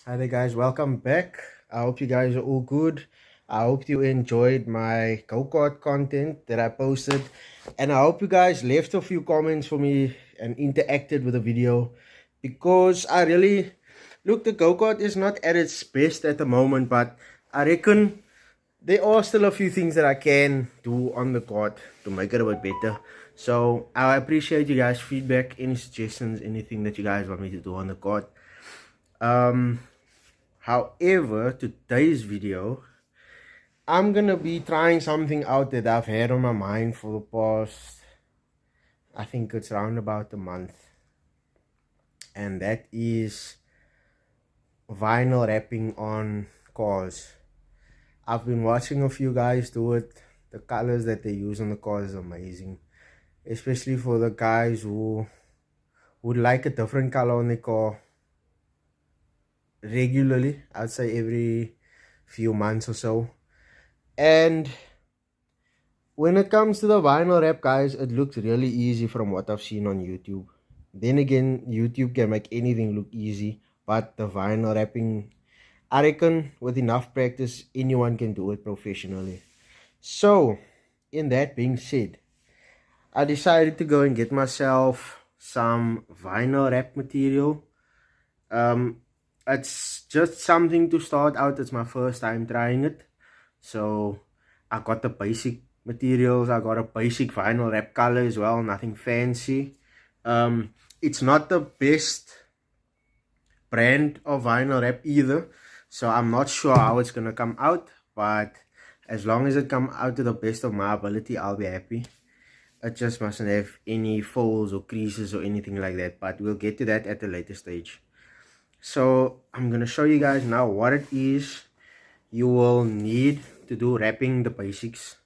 Hi there guys, welcome back. I hope you guys are all good. I hope you enjoyed my go-kart content that I posted, and I hope you guys left a few comments for me and interacted with the video, because I really look, the go-kart is not at its best at the moment, but I reckon there are still a few things that I can do on the kart to make it a bit better. So I appreciate you guys' feedback, any suggestions, anything that you guys want me to do on the kart. um However, today's video, I'm gonna be trying something out that I've had on my mind for the past, I think it's around about a month, and that is vinyl wrapping on cars. I've been watching a few guys do it. The colors that they use on the cars is amazing, especially for the guys who would like a different color on their car regularly. I'd say every few months or so. And when it comes to the vinyl wrap, guys, it looks really easy from what I've seen on YouTube. Then again, YouTube can make anything look easy, but the vinyl wrapping, I reckon with enough practice, anyone can do it professionally. So, in that being said, I decided to go and get myself some vinyl wrap material. It's just something to start out. It's my first time trying it. So, I got the basic materials. I got a basic vinyl wrap color as well, nothing fancy. It's not the best brand of vinyl wrap either, so I'm not sure how it's gonna come out, but as long as it come out to the best of my ability, I'll be happy. It just mustn't have any folds or creases or anything like that, but we'll get to that at a later stage. So I'm gonna show you guys now what it is you will need to do wrapping the basics.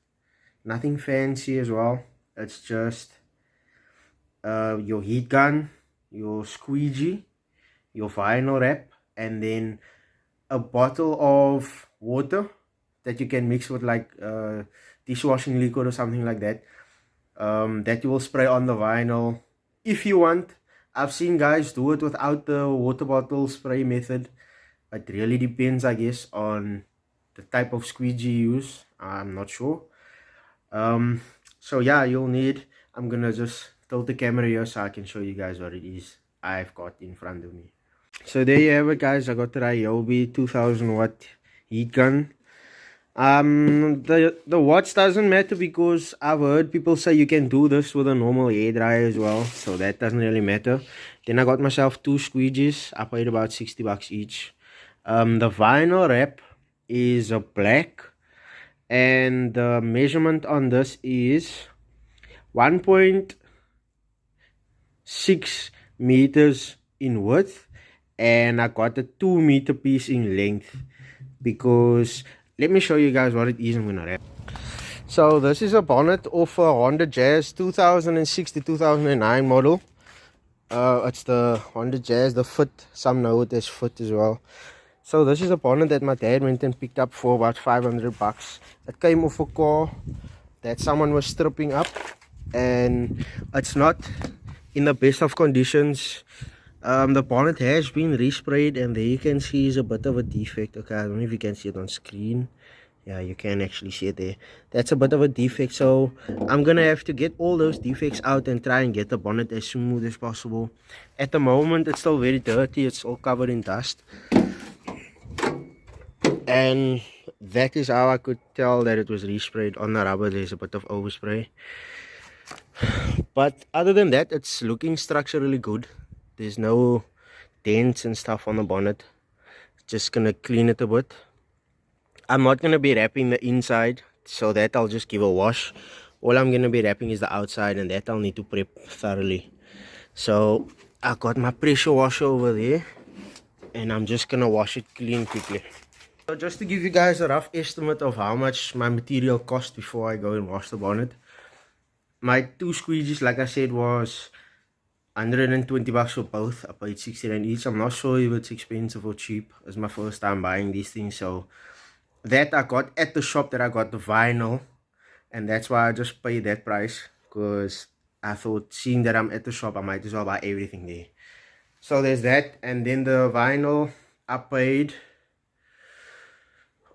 Nothing fancy as well. It's just your heat gun, your squeegee, your vinyl wrap, and then a bottle of water that you can mix with like dishwashing liquid or something like that, that you will spray on the vinyl if you want. I've seen guys do it without the water bottle spray method. It really depends, I guess, on the type of squeegee you use. I'm not sure. So yeah, you'll need, I'm gonna just tilt the camera here so I can show you guys what it is I've got in front of me. So there you have it, guys. I got the Ryobi 2000 watt heat gun. The watts doesn't matter, because I've heard people say you can do this with a normal hair dryer as well, so that doesn't really matter. Then I got myself two squeegees. I paid about 60 bucks each. The vinyl wrap is a black, and the measurement on this is 1.6 meters in width, and I got a 2-meter piece in length, because let me show you guys what it is I'm gonna wrap. So this is a bonnet of a Honda Jazz 2006 to 2009 model. It's the Honda Jazz, the Fit. Some know it as Fit as well. So this is a bonnet that my dad went and picked up for about 500 bucks. It came off a car that someone was stripping up, and it's not in the best of conditions. The bonnet has been resprayed, and there you can see is a bit of a defect. Okay, I don't know if you can see it on screen. Yeah, you can actually see it there. That's a bit of a defect, so I'm gonna have to get all those defects out and try and get the bonnet as smooth as possible. At the moment, it's still very dirty. It's all covered in dust, and that is how I could tell that it was resprayed. On the rubber, there's a bit of overspray, but other than that, it's looking structurally good. There's no dents and stuff on the bonnet. Just gonna clean it a bit. I'm not gonna be wrapping the inside, so that I'll just give a wash. All I'm gonna be wrapping is the outside, and that I'll need to prep thoroughly. So I got my pressure washer over there, and I'm just gonna wash it clean quickly. So just to give you guys a rough estimate of how much my material cost before I go and wash the bonnet. My two squeegees, like I said, was 120 bucks for both. I paid 60 rand each. I'm not sure if it's expensive or cheap. It's my first time buying these things, so that I got at the shop that I got the vinyl, and that's why I just paid that price, because I thought, seeing that I'm at the shop, I might as well buy everything there. So there's that. And then the vinyl, I paid,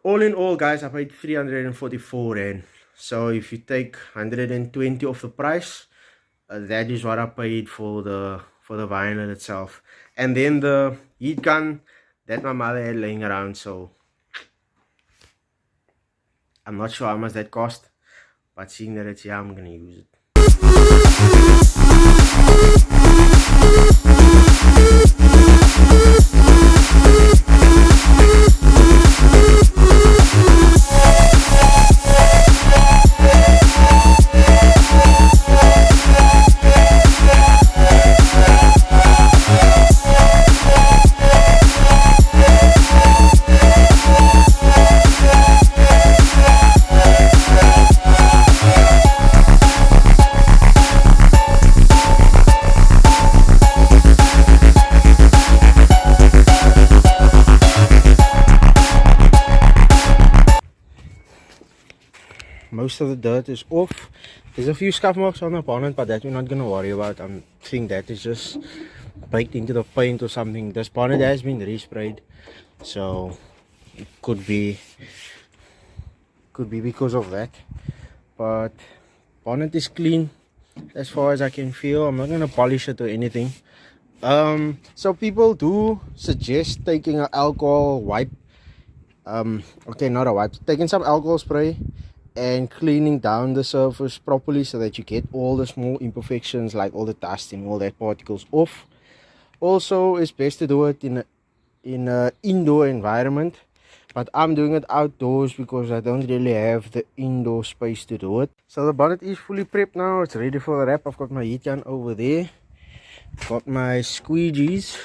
all in all, guys, I paid 344 Rand. So if you take 120 off the price, that is what I paid for the vinyl itself. And then the heat gun that my mother had laying around, so I'm not sure how much that cost, but seeing that it's here, I'm gonna use it. Most of the dirt is off. There's a few scuff marks on the bonnet, but that we're not gonna worry about. I think that is just baked into the paint or something. This bonnet has been resprayed, so it could be because of that. But bonnet is clean as far as I can feel. I'm not gonna polish it or anything. So people do suggest taking an alcohol wipe. Okay, not a wipe, taking some alcohol spray and cleaning down the surface properly so that you get all the small imperfections like all the dust and all that particles off. Also, it's best to do it in a indoor environment, but I'm doing it outdoors because I don't really have the indoor space to do it. So the bonnet is fully prepped now. It's ready for the wrap. I've got my heat gun over there, got my squeegees,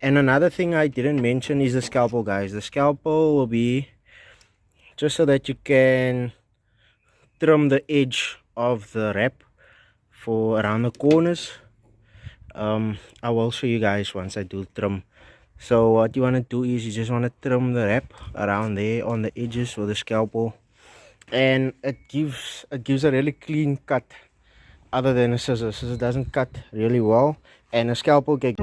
and another thing I didn't mention is the scalpel, guys. The scalpel will be just so that you can trim the edge of the wrap for around the corners. I will show you guys once I do trim. So what you want to do is you just want to trim the wrap around there on the edges with the scalpel, and it gives a really clean cut, other than a scissor. Scissor doesn't cut really well, and a scalpel can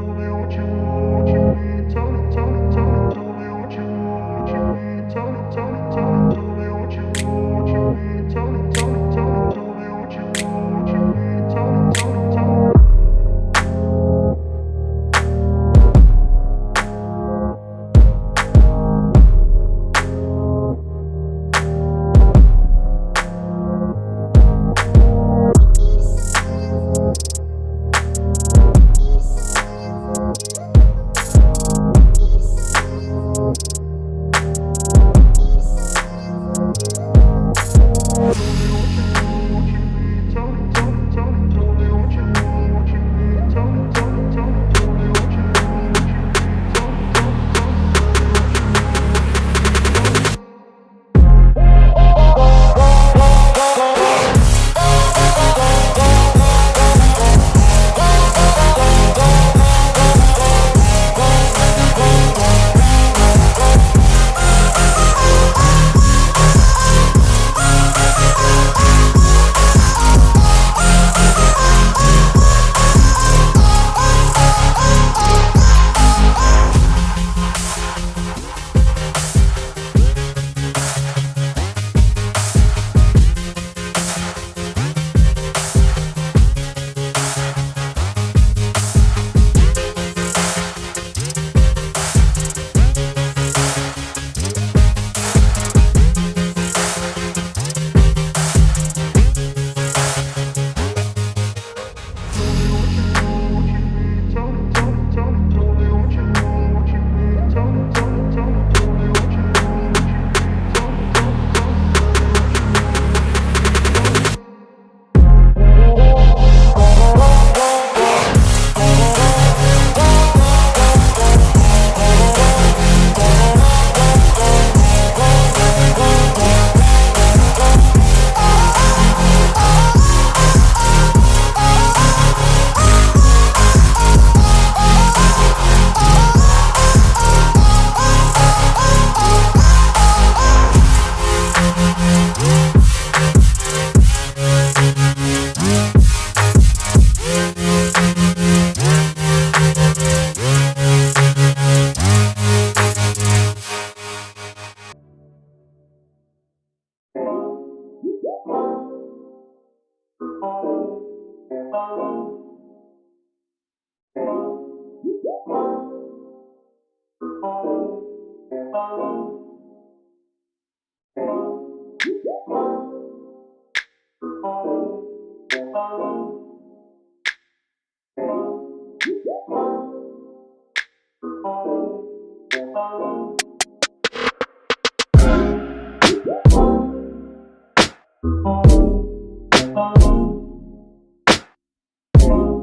There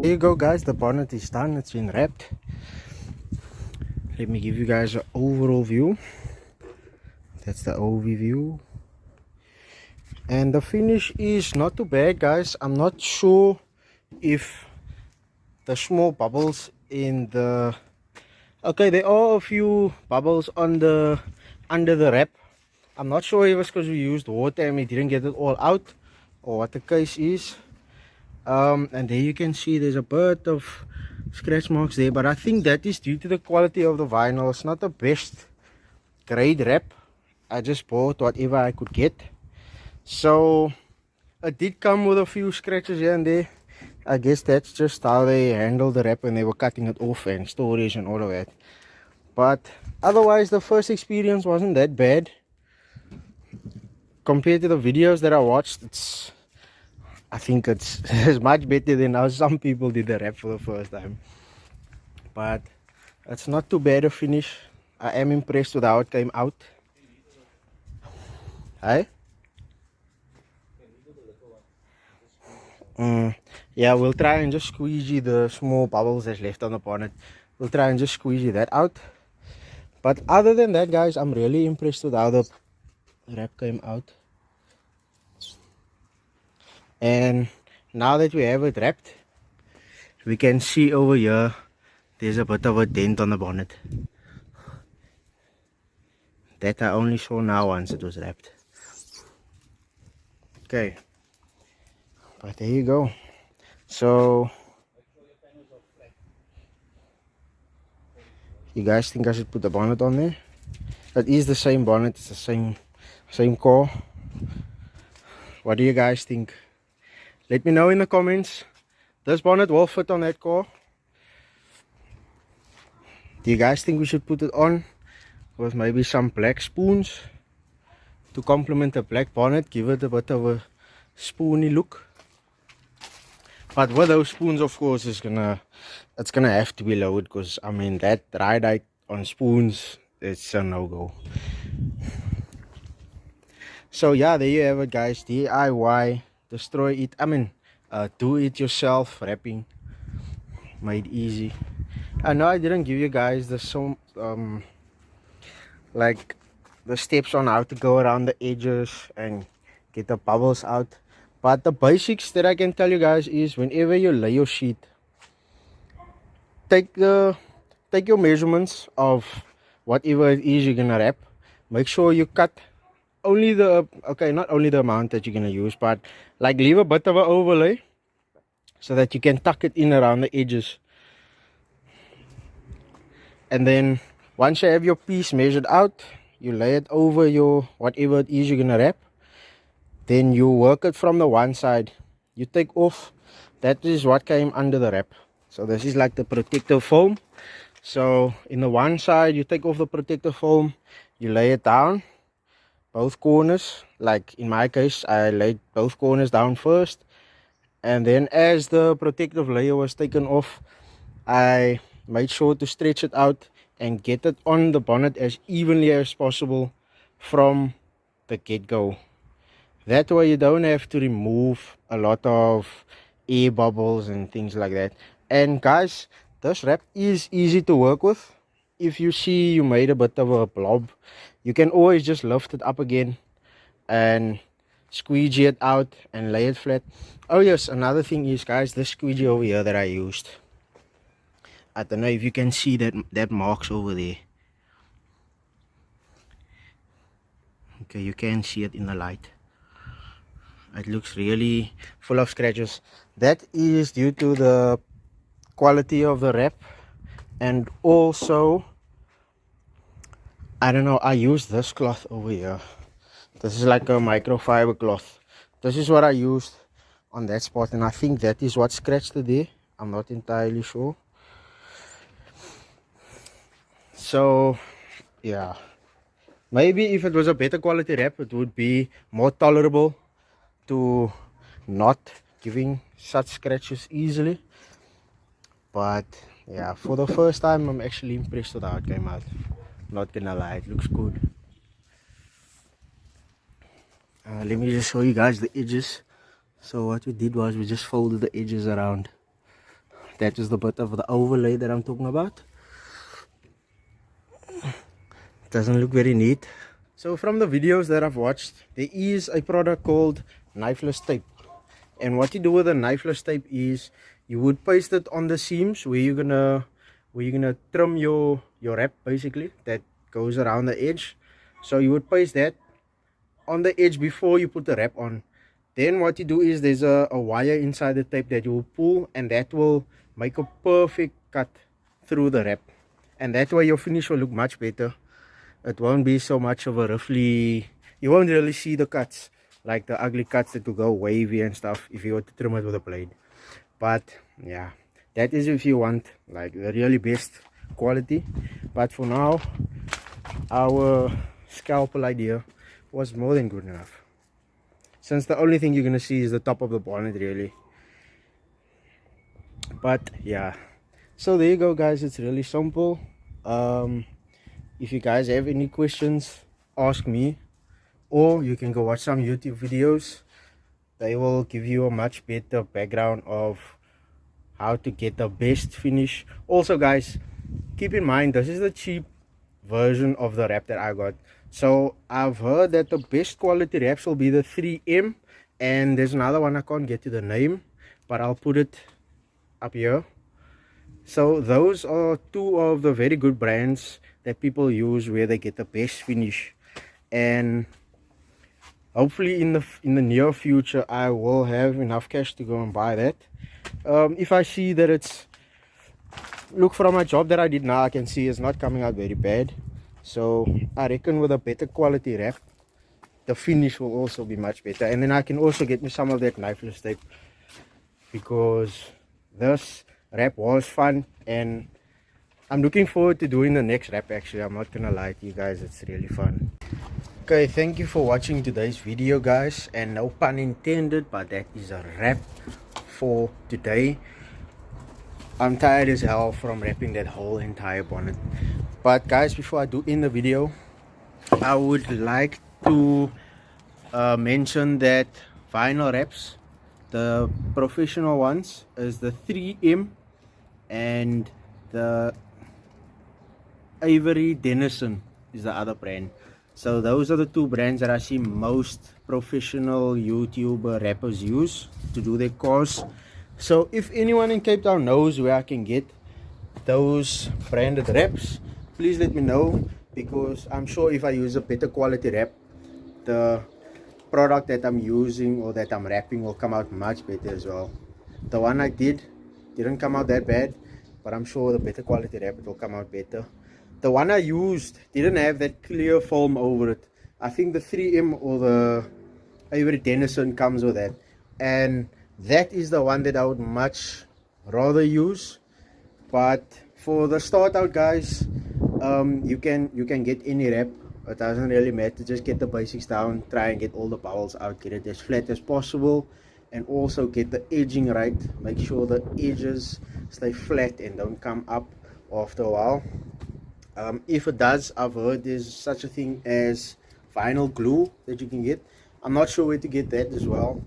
you go guys, the bonnet is done, it's been wrapped. Let me give you guys an overall view. That's the overview. And the finish is not too bad guys. I'm not sure if the small bubbles in the... Okay, there are a few bubbles on the under the wrap. I'm not sure if it was because we used water and we didn't get it all out, or what the case is. And there you can see there's a bit of scratch marks there, but I think that is due to the quality of the vinyl. It's not the best grade wrap. I just bought whatever I could get, so it did come with a few scratches here and there. I guess that's just how they handled the wrap when they were cutting it off and storage and all of that. But otherwise the first experience wasn't that bad compared to the videos that I watched. I think it's much better than how some people did the wrap for the first time. But it's not too bad a finish. I am impressed with how it came out. Hey? Yeah, we'll try and just squeegee the small bubbles that's left on the bonnet. We'll try and just squeegee that out. But other than that guys, I'm really impressed with how the wrap came out. And now that we have it wrapped, we can see over here there's a bit of a dent on the bonnet that I only saw now once it was wrapped. Okay, but there you go. So you guys think I should put the bonnet on there? It is the same bonnet, it's the same core. What do you guys think? Let me know in the comments. This bonnet will fit on that car. Do you guys think we should put it on with maybe some black spoons to complement the black bonnet, give it a bit of a spoony look? But with those spoons, of course, it's gonna have to be lowered, because I mean that ride height on spoons, it's a no-go. So yeah, there you have it guys, DIY, destroy it, do it yourself wrapping, made easy. I know I didn't give you guys the like the steps on how to go around the edges and get the bubbles out, but the basics that I can tell you guys is, whenever you lay your sheet, take your measurements of whatever it is you're gonna wrap. Make sure you cut only the, okay, not only the amount that you're gonna use, but like leave a bit of an overlay so that you can tuck it in around the edges. And then once you have your piece measured out, you lay it over your whatever it is you're gonna wrap. Then you work it from the one side, you take off, that is what came under the wrap. So this is like the protective foam. So in the one side, you take off the protective foam, you lay it down both corners. Like in my case, I laid both corners down first, and then as the protective layer was taken off, I made sure to stretch it out and get it on the bonnet as evenly as possible from the get-go. That way you don't have to remove a lot of air bubbles and things like that. And guys, this wrap is easy to work with. If you see you made a bit of a blob, you can always just lift it up again and squeegee it out and lay it flat. Oh yes, another thing is guys, this squeegee over here that I used, I don't know if you can see that marks over there. Okay, you can see it in the light. It looks really full of scratches. That is due to the quality of the wrap, and also I don't know, I use this cloth over here. This is like a microfiber cloth. This is what I used on that spot, and I think that is what scratched it there. I'm not entirely sure. So yeah, maybe if it was a better quality wrap, it would be more tolerable to not giving such scratches easily. But yeah, for the first time, I'm actually impressed with how it came out. Not gonna lie, it looks good. Let me just show you guys the edges. So what we did was we just folded the edges around. That is the bit of the overlay that I'm talking about. Doesn't look very neat. So from the videos that I've watched, there is a product called knifeless tape. And what you do with a knifeless tape is you would paste it on the seams where you're gonna trim your wrap, basically, that goes around the edge. So you would paste that on the edge before you put the wrap on. Then what you do is there's a wire inside the tape that you will pull, and that will make a perfect cut through the wrap, and that way your finish will look much better. It won't be so much of a roughly, you won't really see the cuts, like the ugly cuts that will go wavy and stuff if you were to trim it with a blade. But yeah, that is if you want like the really best quality. But for now, our scalpel idea was more than good enough, since the only thing you're gonna see is the top of the bonnet really. But yeah, so there you go guys, it's really simple. If you guys have any questions, ask me, or you can go watch some YouTube videos. They will give you a much better background of how to get the best finish. Also guys, keep in mind this is the cheap version of the wrap that I got. So I've heard that the best quality wraps will be the 3M, and there's another one, I can't get to the name, but I'll put it up here. So those are two of the very good brands that people use where they get the best finish. And hopefully in the near future I will have enough cash to go and buy that. If I see that it's, look, from my job that I did now, I can see it's not coming out very bad. So I reckon with a better quality wrap, the finish will also be much better. And then I can also get me some of that knifeless tape, because this wrap was fun, and I'm looking forward to doing the next wrap. Actually, I'm not gonna lie to you guys, it's really fun. Okay, thank you for watching today's video guys, and no pun intended, but that is a wrap for today. I'm tired as hell from wrapping that whole entire bonnet. But guys, before I do end the video, I would like to mention that vinyl wraps, the professional ones is the 3M and the Ivory Denison is the other brand. So those are the two brands that I see most professional YouTuber rappers use to do their cars. So if anyone in Cape Town knows where I can get those branded wraps, please let me know, because I'm sure if I use a better quality wrap, the product that I'm using or that I'm wrapping will come out much better as well. The one I didn't come out that bad, but I'm sure the better quality wrap, it will come out better. The one I used didn't have that clear film over it. I think the 3M or the Ivory Denison comes with that, and that is the one that I would much rather use. But for the start out guys, you can get any wrap. It doesn't really matter, just get the basics down, try and get all the bubbles out, get it as flat as possible, and also get the edging right. Make sure the edges stay flat and don't come up after a while. If it does, I've heard there's such a thing as vinyl glue that you can get. I'm not sure where to get that as well.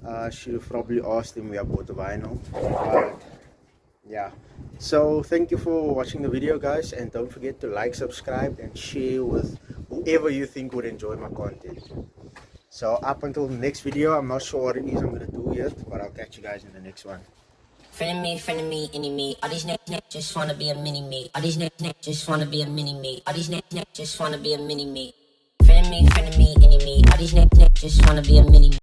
I should have probably asked them where I bought the vinyl. But yeah, so thank you for watching the video guys, and don't forget to like, subscribe, and share with whoever you think would enjoy my content. So up until the next video, I'm not sure what it is I'm gonna do yet, but I'll catch you guys in the next one. Friend of me, any me. All these niggas just wanna be a mini me. All these niggas just wanna be a mini me. All these niggas just wanna be a mini me. Friend of me, any me. All these niggas just wanna be a mini me.